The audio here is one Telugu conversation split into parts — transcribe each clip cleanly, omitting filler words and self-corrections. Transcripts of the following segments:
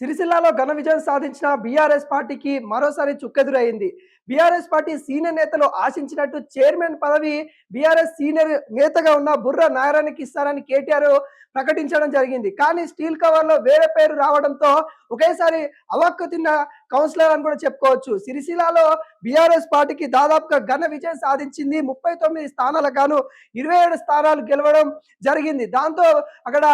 సిరిసిల్లాలో ఘన విజయం సాధించిన బీఆర్ఎస్ పార్టీకి మరోసారి చుక్కెదురైంది. బీఆర్ఎస్ పార్టీ సీనియర్ నేతలు ఆశించినట్టు చైర్మన్ పదవి బీఆర్ఎస్ సీనియర్ నేతగా ఉన్న బుర్ర నారాయణకి ఇస్తారని కేటీఆర్ ప్రకటించడం జరిగింది. కానీ స్టీల్ కవర్‌లో వేరే పేరు రావడంతో ఒకేసారి అవాక్కు తిన్న కౌన్సిలర్ అని కూడా చెప్పుకోవచ్చు. సిరిసిల్లాలో బీఆర్ఎస్ పార్టీకి దాదాపుగా ఘన విజయం సాధించింది. 39 స్థానాలకు గాను 27 స్థానాలు గెలవడం జరిగింది. దాంతో అక్కడ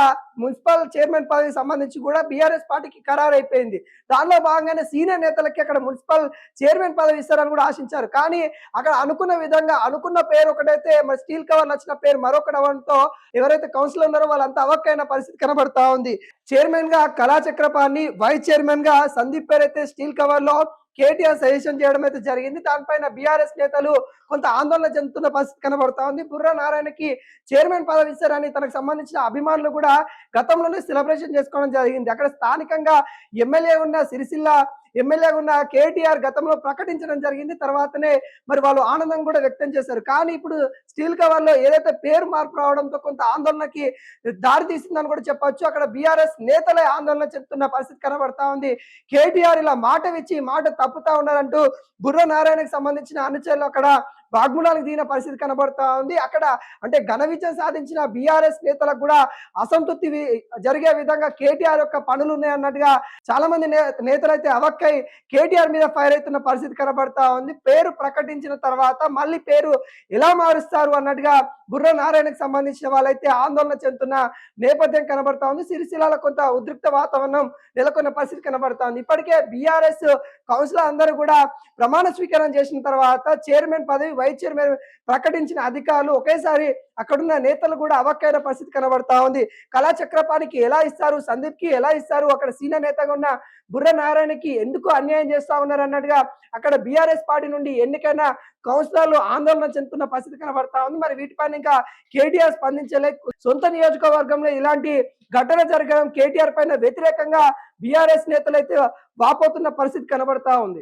మున్సిపల్ చైర్మన్ పదవికి సంబంధించి కూడా బీఆర్ఎస్ పార్టీకి ఖరారైపోయింది. దానిలో భాగంగానే సీనియర్ నేతలకి అక్కడ మున్సిపల్ చైర్మన్ పదవి ఇస్తారని కూడా ఆశించారు. కానీ అక్కడ అనుకున్న విధంగా అనుకున్న పేరు ఒకటైతే మరి స్టీల్ కవర్ నచ్చిన పేరు మరొకటి అవ్వడంతో ఎవరైతే కౌన్సిలర్ ఉన్నారో వాళ్ళంతా అవక్కైన పరిస్థితి కనబడతా ఉంది. చైర్మన్ గా కళాచక్రపాణి, వైస్ చైర్మన్ గా సందీప్ పేరైతే స్టీల్ కవర్ లో కేటీఆర్ సజెషన్ చేయడం అయితే జరిగింది. దానిపైన బీఆర్ఎస్ నేతలు కొంత ఆందోళన చెందుతున్న పరిస్థితి కనబడతా ఉంది. బుర్ర నారాయణకి చైర్మన్ పదవి ఇస్తారని తనకు సంబంధించిన అభిమానులు కూడా గతంలోనే సెలబ్రేషన్ చేసుకోవడం జరిగింది. అక్కడ స్థానికంగా ఎమ్మెల్యే ఉన్న సిరిసిల్ల ఎమ్మెల్యేగా ఉన్న కేటీఆర్ గతంలో ప్రకటించడం జరిగింది. తర్వాతనే మరి వాళ్ళు ఆనందం కూడా వ్యక్తం చేశారు. కానీ ఇప్పుడు స్టీల్ కవర్ లో ఏదైతే పేరు మార్పు రావడంతో కొంత ఆందోళనకి దారి తీసిందని కూడా చెప్పొచ్చు. అక్కడ బీఆర్ఎస్ నేతలే ఆందోళన చెందుతున్న పరిస్థితి కనబడతా ఉంది. కేటీఆర్ ఇలా మాట ఇచ్చి మాట తప్పుతా ఉన్నారంటూ బుర్ర నారాయణకి సంబంధించిన అనుచరులు అక్కడ వాగ్మూలానికి దిగిన పరిస్థితి కనబడతా ఉంది. అక్కడ అంటే ఘన విజయం సాధించిన బీఆర్ఎస్ నేతలకు కూడా అసంతృప్తి జరిగే విధంగా కేటీఆర్ యొక్క పనులు ఉన్నాయన్నట్టుగా చాలా మంది నేతలైతే అవక్కై కేటీఆర్ మీద ఫైర్ అవుతున్న పరిస్థితి కనబడతా ఉంది. పేరు ప్రకటించిన తర్వాత మళ్ళీ పేరు ఎలా మారుస్తారు అన్నట్టుగా బుర్ర నారాయణకు సంబంధించిన వాళ్ళైతే ఆందోళన చెందుతున్న నేపథ్యం కనబడతా ఉంది. సిరిసిల్లాలో కొంత ఉద్రిక్త వాతావరణం నెలకొన్న పరిస్థితి కనబడతా ఉంది. ఇప్పటికే బీఆర్ఎస్ కౌన్సిలర్ అందరూ కూడా ప్రమాణ స్వీకారం చేసిన తర్వాత చైర్మన్ పదవి, వైస్ చైర్మన్ ప్రకటించిన అధికారులు ఒకేసారి అక్కడున్న నేతలు కూడా అవక్కైన పరిస్థితి కనబడతా ఉంది. కళాచక్రపాణికి ఎలా ఇస్తారు, సందీప్ కి ఎలా ఇస్తారు, అక్కడ సీనియర్ నేతగా ఉన్న బుర్ర నారాయణకి ఎందుకు అన్యాయం చేస్తా ఉన్నారు అన్నట్టుగా అక్కడ బీఆర్ఎస్ పార్టీ నుండి ఎన్నికైన కౌన్సిలర్లు ఆందోళన చెందుతున్న పరిస్థితి కనబడతా ఉంది. మరి వీటిపైన ఇంకా కేటీఆర్ స్పందించలే. సొంత నియోజకవర్గంలో ఇలాంటి ఘటన జరగడం కేటీఆర్ పైన వ్యతిరేకంగా బీఆర్ఎస్ నేతలైతే వాపోతున్న పరిస్థితి కనబడతా ఉంది.